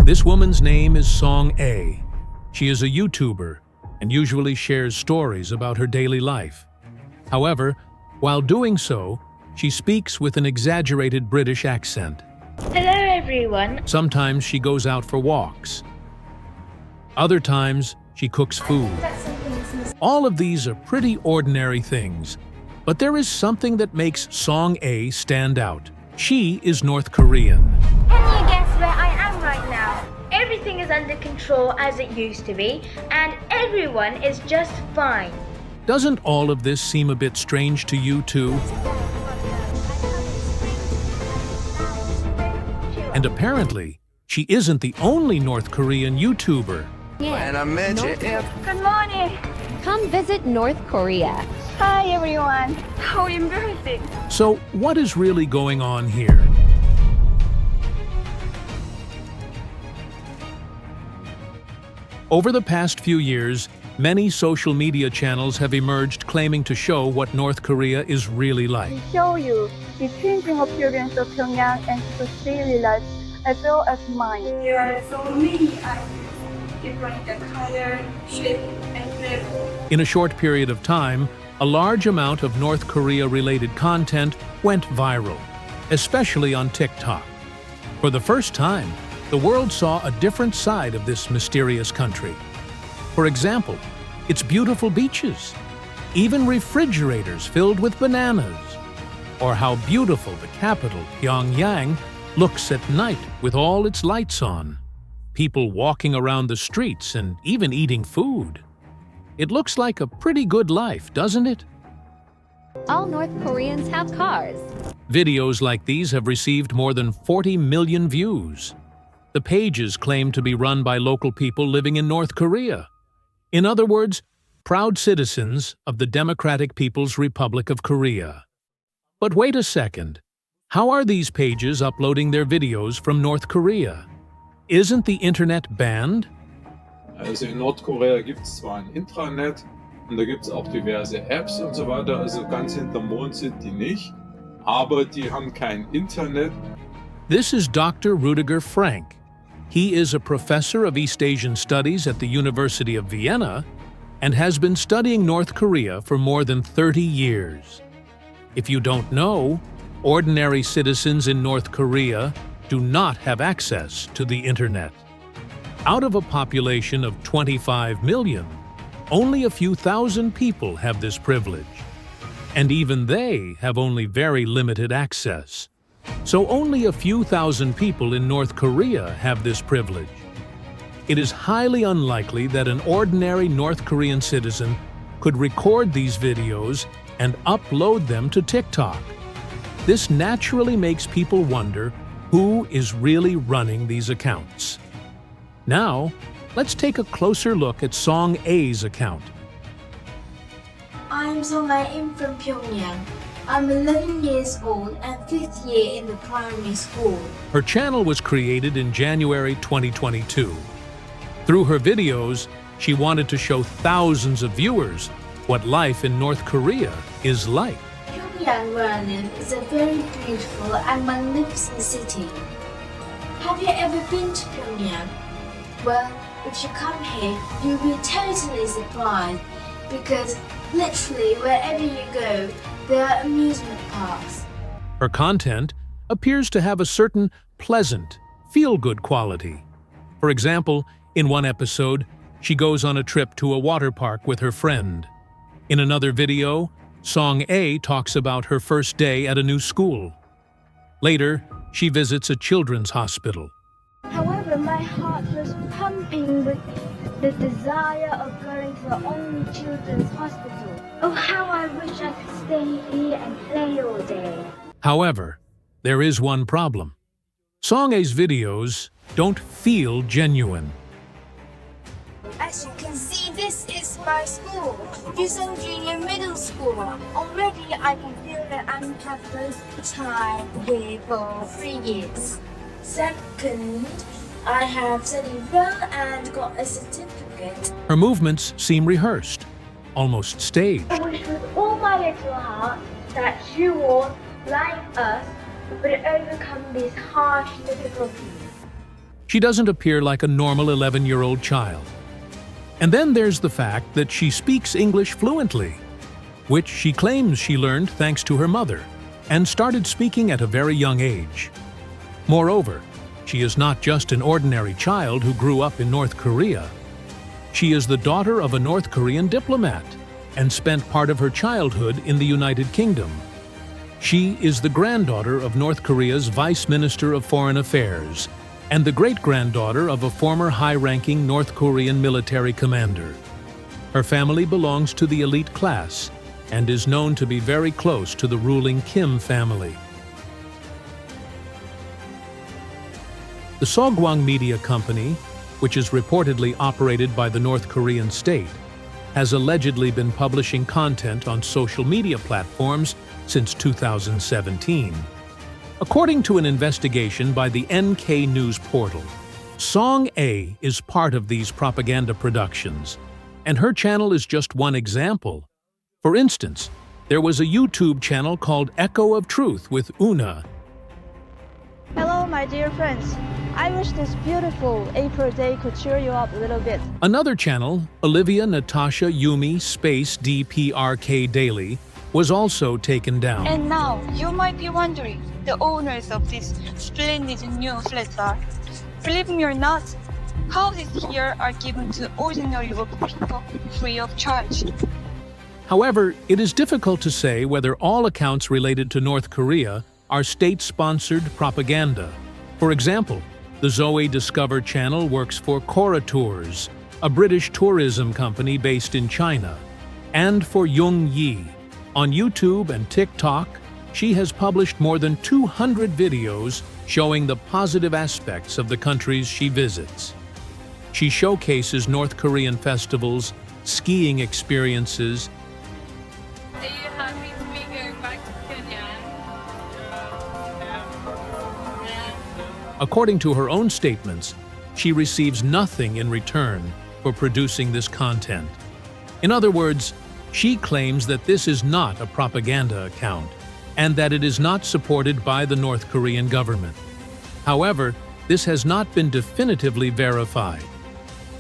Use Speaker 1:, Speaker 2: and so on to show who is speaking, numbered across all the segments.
Speaker 1: This woman's name is Song A. She is a YouTuber and usually shares stories about her daily life. However, while doing so, she speaks with an exaggerated British accent.
Speaker 2: Hello everyone.
Speaker 1: Sometimes she goes out for walks. Other times, she cooks food. All of these are pretty ordinary things, but there is something that makes Song A stand out. She is North Korean.
Speaker 2: Can you guess where I am right now? Everything is under control as it used to be, and everyone is just fine.
Speaker 1: Doesn't all of this seem a bit strange to you too? And apparently, she isn't the only North Korean YouTuber.
Speaker 3: And I met you.
Speaker 2: Good morning.
Speaker 4: Come visit North Korea.
Speaker 2: Hi everyone. How embarrassing.
Speaker 1: So what is really going on here? Over the past few years, many social media channels have emerged claiming to show what North Korea is really like.
Speaker 5: We show you the changing appearance of Pyongyang and people's daily life as well as mine.
Speaker 6: There are so many items, different color, shape, and flavor.
Speaker 1: In a short period of time, a large amount of North Korea-related content went viral, especially on TikTok. For the first time, the world saw a different side of this mysterious country. For example, its beautiful beaches, even refrigerators filled with bananas, or how beautiful the capital, Pyongyang, looks at night with all its lights on, people walking around the streets and even eating food. It looks like a pretty good life, doesn't it?
Speaker 4: All North Koreans have cars.
Speaker 1: Videos like these have received more than 40 million views. The pages claim to be run by local people living in North Korea. In other words, proud citizens of the Democratic People's Republic of Korea. But wait a second. How are these pages uploading their videos from North Korea? Isn't the internet banned?
Speaker 7: Also in Nordkorea gibt es zwar ein Intranet und da gibt es auch diverse Apps und so weiter, also ganz hinterm Mond sind die nicht, aber die haben kein Internet.
Speaker 1: This is Dr. Rudiger Frank. He is a professor of East Asian Studies at the University of Vienna and has been studying North Korea for more than 30 years. If you don't know, ordinary citizens in North Korea do not have access to the internet. Out of a population of 25 million, only a few thousand people have this privilege. And even they have only very limited access. So only a few thousand people in North Korea have this privilege. It is highly unlikely that an ordinary North Korean citizen could record these videos and upload them to TikTok. This naturally makes people wonder who is really running these accounts. Now, let's take a closer look at Song A's account.
Speaker 8: I'm Song A from Pyongyang. I'm 11 years old and 5th year in the primary school.
Speaker 1: Her channel was created in January 2022. Through her videos, she wanted to show thousands of viewers what life in North Korea is like.
Speaker 8: Pyongyang where I live is a very beautiful and magnificent city. Have you ever been to Pyongyang? Well, if you come here, you'll be totally surprised because literally wherever you go, there are amusement parks.
Speaker 1: Her content appears to have a certain pleasant, feel-good quality. For example, in one episode, she goes on a trip to a water park with her friend. In another video, Song A talks about her first day at a new school. Later, she visits a children's hospital.
Speaker 5: However, my heart was pumping with the desire of going to the only children's hospital.
Speaker 2: Oh, how I wish I could stay here and play all day.
Speaker 1: However, there is one problem. Song A's videos don't feel genuine.
Speaker 8: As you can see, this is my school, Yusung Junior Middle School. Already I can feel that I'm having a good time here for 3 years. Second, I have studied well and got a certificate.
Speaker 1: Her movements seem rehearsed, almost staged.
Speaker 2: I wish with all my little heart that you all, like us, would overcome these harsh difficulties.
Speaker 1: She doesn't appear like a normal 11-year-old child. And then there's the fact that she speaks English fluently, which she claims she learned thanks to her mother, and started speaking at a very young age. Moreover, she is not just an ordinary child who grew up in North Korea. She is the daughter of a North Korean diplomat and spent part of her childhood in the United Kingdom. She is the granddaughter of North Korea's Vice Minister of Foreign Affairs and the great-granddaughter of a former high-ranking North Korean military commander. Her family belongs to the elite class and is known to be very close to the ruling Kim family. The Sogwang Media Company, which is reportedly operated by the North Korean state, has allegedly been publishing content on social media platforms since 2017. According to an investigation by the NK News portal, Song A is part of these propaganda productions, and her channel is just one example. For instance, there was a YouTube channel called Echo of Truth with Una.
Speaker 3: Hello, my dear friends. I wish this beautiful April day could cheer you up a little bit.
Speaker 1: Another channel, Olivia Natasha Yumi Space DPRK Daily, was also taken down.
Speaker 9: And now, you might be wondering, the owners of this splendid new flats are. Believe me or not, houses here are given to ordinary local people free of charge.
Speaker 1: However, it is difficult to say whether all accounts related to North Korea are state-sponsored propaganda. For example, the Zoe Discover channel works for Cora Tours, a British tourism company based in China, and for Jung Yi. On YouTube and TikTok, she has published more than 200 videos showing the positive aspects of the countries she visits. She showcases North Korean festivals, skiing experiences,
Speaker 6: Are you happy to be going back to Pyongyang?
Speaker 1: According to her own statements, she receives nothing in return for producing this content. In other words, she claims that this is not a propaganda account and that it is not supported by the North Korean government. However, this has not been definitively verified.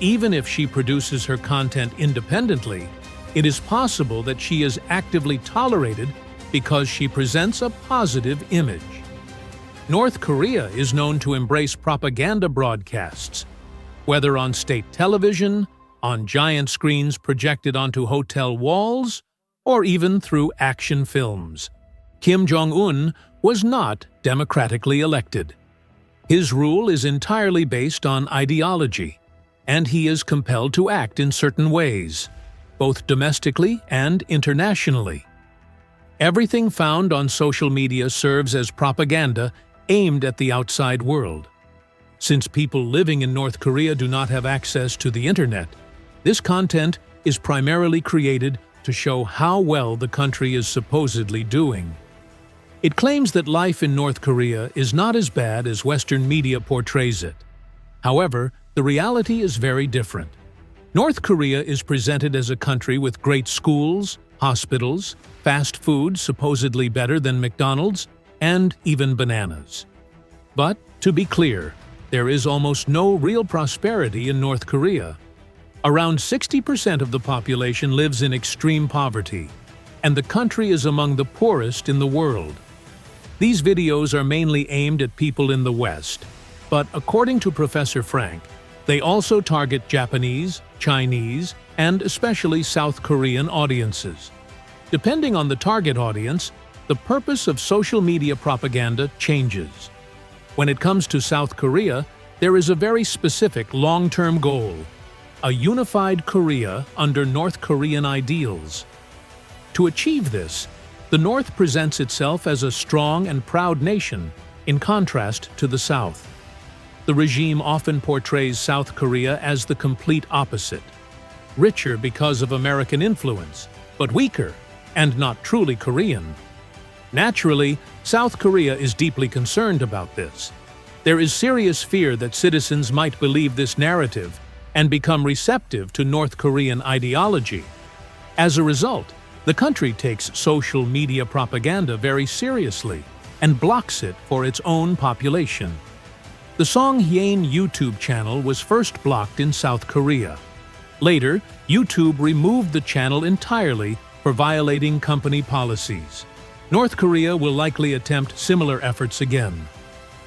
Speaker 1: Even if she produces her content independently, it is possible that she is actively tolerated because she presents a positive image. North Korea is known to embrace propaganda broadcasts, whether on state television, on giant screens projected onto hotel walls, or even through action films. Kim Jong-un was not democratically elected. His rule is entirely based on ideology, and he is compelled to act in certain ways, both domestically and internationally. Everything found on social media serves as propaganda aimed at the outside world. Since people living in North Korea do not have access to the internet, this content is primarily created to show how well the country is supposedly doing. It claims that life in North Korea is not as bad as Western media portrays it. However, the reality is very different. North Korea is presented as a country with great schools, hospitals, fast food supposedly better than McDonald's, and even bananas. But, to be clear, there is almost no real prosperity in North Korea. Around 60% of the population lives in extreme poverty, and the country is among the poorest in the world. These videos are mainly aimed at people in the West, but according to Professor Frank, they also target Japanese, Chinese, and especially South Korean audiences. Depending on the target audience, the purpose of social media propaganda changes. When it comes to South Korea, there is a very specific long-term goal: a unified Korea under North Korean ideals. To achieve this, the North presents itself as a strong and proud nation, in contrast to the South. The regime often portrays South Korea as the complete opposite: richer because of American influence, but weaker and not truly Korean. Naturally, South Korea is deeply concerned about this. There is serious fear that citizens might believe this narrative and become receptive to North Korean ideology. As a result, the country takes social media propaganda very seriously and blocks it for its own population. The Song Hyein YouTube channel was first blocked in South Korea. Later, YouTube removed the channel entirely for violating company policies. North Korea will likely attempt similar efforts again.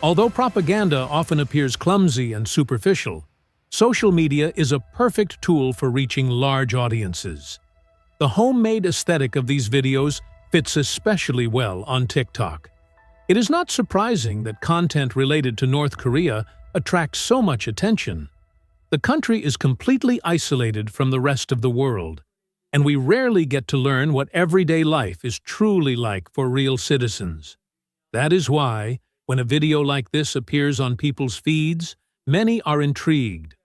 Speaker 1: Although propaganda often appears clumsy and superficial, social media is a perfect tool for reaching large audiences. The homemade aesthetic of these videos fits especially well on TikTok. It is not surprising that content related to North Korea attracts so much attention. The country is completely isolated from the rest of the world, and we rarely get to learn what everyday life is truly like for real citizens. That is why, when a video like this appears on people's feeds, many are intrigued.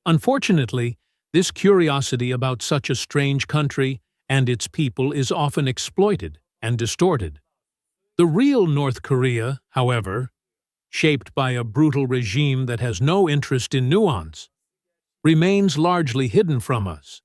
Speaker 1: Unfortunately, this curiosity about such a strange country and its people is often exploited and distorted. The real North Korea, however, shaped by a brutal regime that has no interest in nuance, remains largely hidden from us.